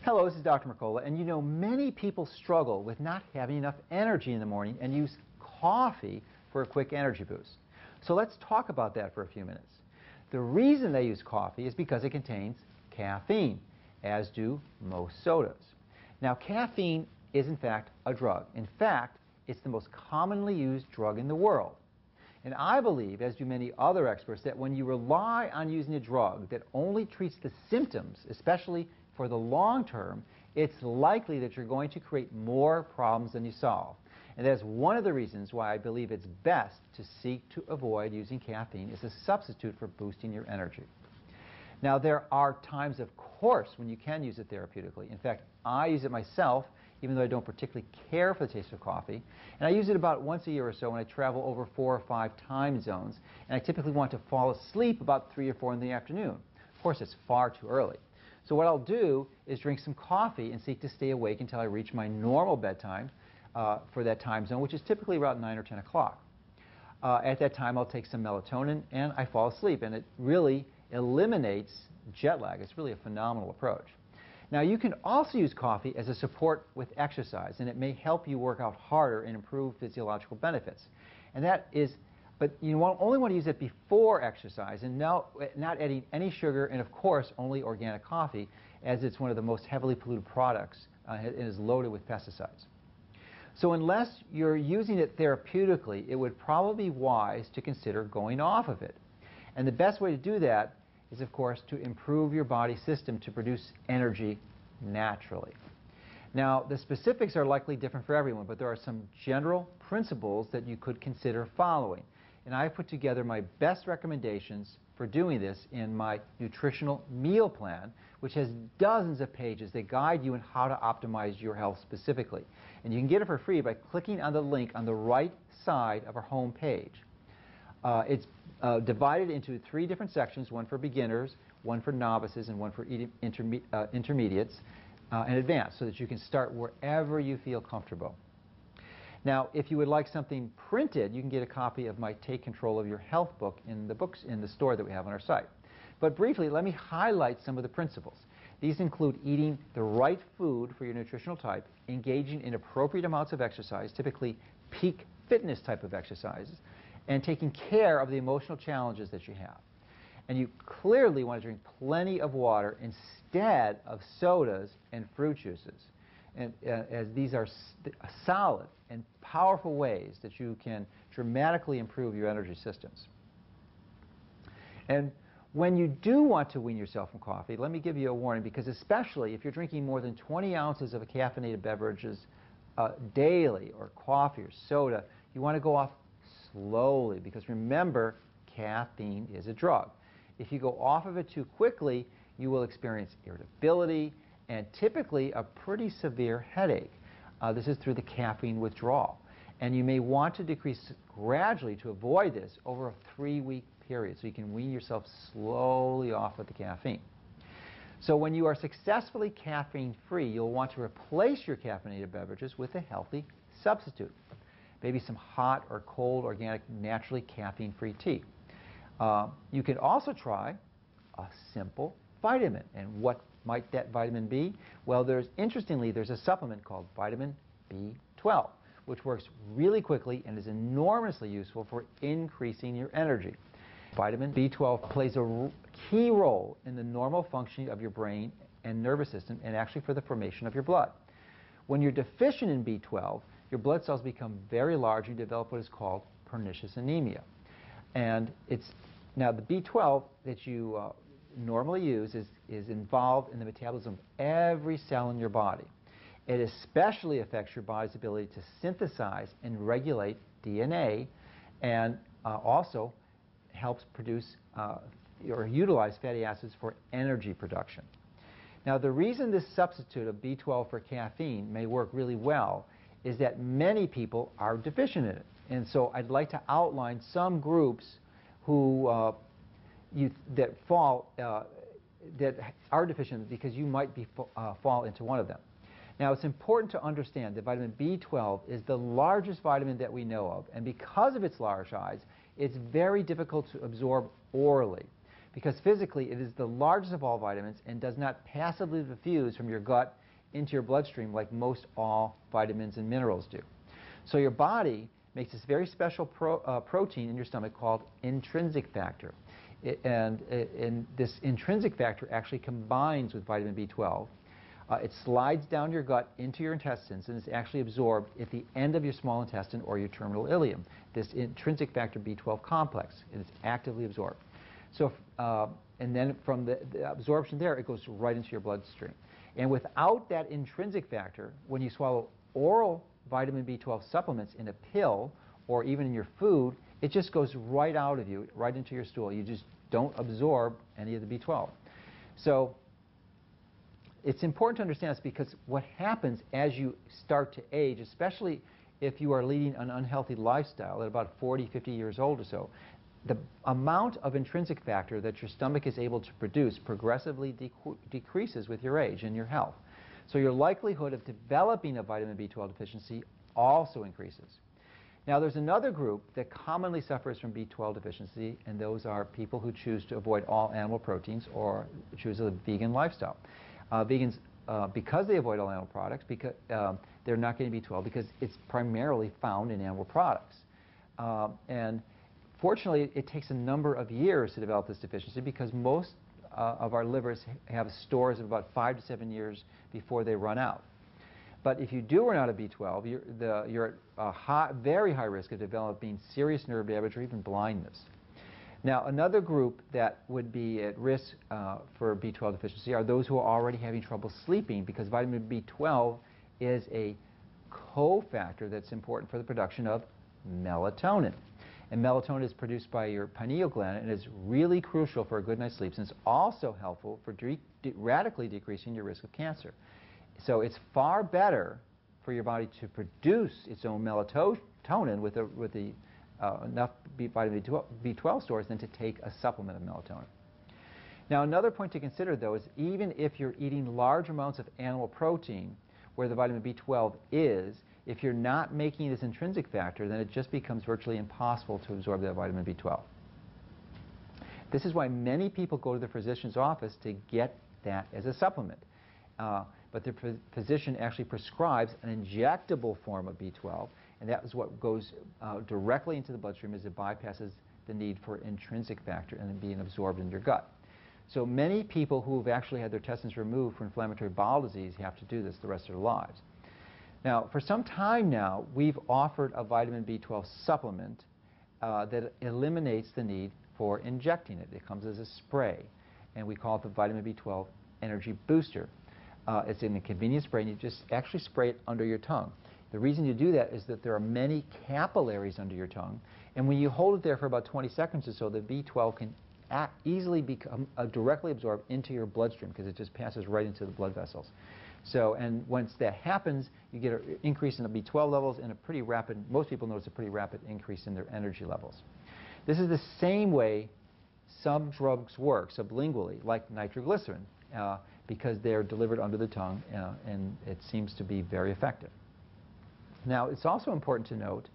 Hello, this is Dr. Mercola, and you know many people struggle with not having enough energy in the morning and use coffee for a quick energy boost. So let's talk about that for a few minutes. The reason they use coffee is because it contains caffeine, as do most sodas. Now, caffeine is in fact a drug. In fact, it's the most commonly used drug in the world. And I believe, as do many other experts, that when you rely on using a drug that only treats the symptoms, especially for the long term, it's likely that you're going to create more problems than you solve. And that's one of the reasons why I believe it's best to seek to avoid using caffeine as a substitute for boosting your energy. Now, there are times, of course, when you can use it therapeutically. In fact, I use it myself, even though I don't particularly care for the taste of coffee. And I use it about once a year or so when I travel over 4 or 5 time zones. And I typically want to fall asleep about 3 or 4 in the afternoon. Of course, it's far too early. So what I'll do is drink some coffee and seek to stay awake until I reach my normal bedtime for that time zone, which is typically around 9 or 10 o'clock. At that time, I'll take some melatonin and I fall asleep. And it really eliminates jet lag. It's really a phenomenal approach. Now, you can also use coffee as a support with exercise, and it may help you work out harder and improve physiological benefits. And that is, but you only want to use it before exercise, and not adding any sugar, and of course, only organic coffee, as it's one of the most heavily polluted products and is loaded with pesticides. So unless you're using it therapeutically, it would probably be wise to consider going off of it. And the best way to do that is, of course, to improve your body system to produce energy naturally. Now, the specifics are likely different for everyone, but there are some general principles that you could consider following. And I've put together my best recommendations for doing this in my nutritional meal plan, which has dozens of pages that guide you in how to optimize your health specifically. And you can get it for free by clicking on the link on the right side of our home page. It's divided into 3 different sections, one for beginners, one for novices, and one for intermediates and advanced, so that you can start wherever you feel comfortable. Now, if you would like something printed, you can get a copy of my Take Control of Your Health book in the store that we have on our site. But briefly, let me highlight some of the principles. These include eating the right food for your nutritional type, engaging in appropriate amounts of exercise, typically peak fitness type of exercises, and taking care of the emotional challenges that you have. And you clearly want to drink plenty of water instead of sodas and fruit juices, and as these are solid and powerful ways that you can dramatically improve your energy systems. And when you do want to wean yourself from coffee, let me give you a warning, because especially if you're drinking more than 20 ounces of caffeinated beverages daily, or coffee or soda, you want to go off slowly, because remember, caffeine is a drug. If you go off of it too quickly, you will experience irritability and typically a pretty severe headache. This is through the caffeine withdrawal. And you may want to decrease gradually to avoid this over a 3-week period, so you can wean yourself slowly off of the caffeine. So when you are successfully caffeine-free, you'll want to replace your caffeinated beverages with a healthy substitute. Maybe some hot or cold, organic, naturally caffeine-free tea. You can also try a simple vitamin. And what might that vitamin be? Well, interestingly, there's a supplement called vitamin B12, which works really quickly and is enormously useful for increasing your energy. Vitamin B12 plays a key role in the normal functioning of your brain and nervous system, and actually for the formation of your blood. When you're deficient in B12, your blood cells become very large and you develop what is called pernicious anemia. And now the B12 that you normally use is involved in the metabolism of every cell in your body. It especially affects your body's ability to synthesize and regulate DNA, and also helps produce or utilize fatty acids for energy production. Now, the reason this substitute of B12 for caffeine may work really well is that many people are deficient in it. And so I'd like to outline some groups who that are deficient, because you might fall into one of them. Now, it's important to understand that vitamin B12 is the largest vitamin that we know of, and because of its large size, it's very difficult to absorb orally, because physically it is the largest of all vitamins and does not passively diffuse from your gut into your bloodstream like most all vitamins and minerals do. So your body makes this very special protein in your stomach called intrinsic factor. And this intrinsic factor actually combines with vitamin B12. It slides down your gut into your intestines and is actually absorbed at the end of your small intestine or your terminal ileum. This intrinsic factor B12 complex is actively absorbed. So, and then from the absorption there, it goes right into your bloodstream. And without that intrinsic factor, when you swallow oral vitamin B12 supplements in a pill or even in your food, it just goes right out of you, right into your stool. You just don't absorb any of the B12. So it's important to understand this because what happens as you start to age, especially if you are leading an unhealthy lifestyle at about 40, 50 years old or so, the amount of intrinsic factor that your stomach is able to produce progressively decreases with your age and your health. So your likelihood of developing a vitamin B12 deficiency also increases. Now there's another group that commonly suffers from B12 deficiency, and those are people who choose to avoid all animal proteins or choose a vegan lifestyle. Vegans, because they avoid all animal products, because they're not getting B12 because it's primarily found in animal products. And fortunately, it takes a number of years to develop this deficiency because most of our livers have stores of about 5 to 7 years before they run out. But if you do run out of B12, you're at a very high risk of developing serious nerve damage or even blindness. Now, another group that would be at risk for B12 deficiency are those who are already having trouble sleeping because vitamin B12 is a cofactor that's important for the production of melatonin. And melatonin is produced by your pineal gland and is really crucial for a good night's sleep, and it's also helpful for radically decreasing your risk of cancer. So it's far better for your body to produce its own melatonin with enough vitamin B12 stores than to take a supplement of melatonin. Now another point to consider though is even if you're eating large amounts of animal protein where the vitamin B12 is, if you're not making this intrinsic factor, then it just becomes virtually impossible to absorb that vitamin B12. This is why many people go to the physician's office to get that as a supplement. But the physician actually prescribes an injectable form of B12, and that is what goes directly into the bloodstream as it bypasses the need for intrinsic factor and then being absorbed in your gut. So many people who have actually had their intestines removed for inflammatory bowel disease have to do this the rest of their lives. Now, for some time now, we've offered a vitamin B12 supplement that eliminates the need for injecting it. It comes as a spray, and we call it the vitamin B12 Energy Booster. It's in a convenient spray, and you just actually spray it under your tongue. The reason you do that is that there are many capillaries under your tongue, and when you hold it there for about 20 seconds or so, the B12 can easily become directly absorbed into your bloodstream because it just passes right into the blood vessels. So, and once that happens, you get an increase in the B12 levels and a pretty rapid, most people notice a pretty rapid increase in their energy levels. This is the same way some drugs work sublingually, like nitroglycerin, because they're delivered under the tongue, and it seems to be very effective. Now, it's also important to note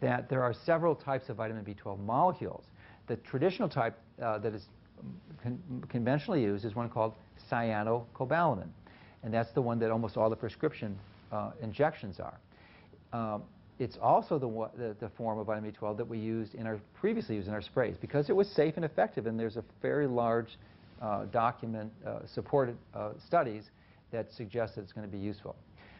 that there are several types of vitamin B12 molecules. The traditional type that is conventionally used is one called cyanocobalamin, and that's the one that almost all the prescription injections are. It's also the form of vitamin B12 that we previously used in our sprays because it was safe and effective, and there's a very large supported studies that suggest that it's going to be useful.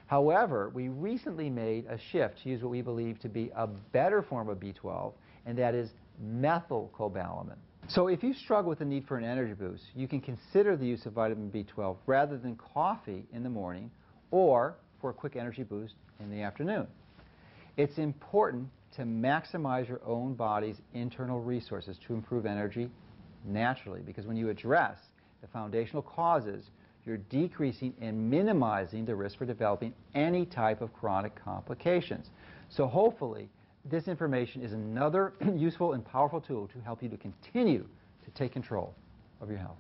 However, we recently made a shift to use what we believe to be a better form of B12, and that is methylcobalamin. So if you struggle with the need for an energy boost, you can consider the use of vitamin B12 rather than coffee in the morning or for a quick energy boost in the afternoon. It's important to maximize your own body's internal resources to improve energy naturally, because when you address the foundational causes, you're decreasing and minimizing the risk for developing any type of chronic complications. So hopefully, this information is another useful and powerful tool to help you to continue to take control of your health.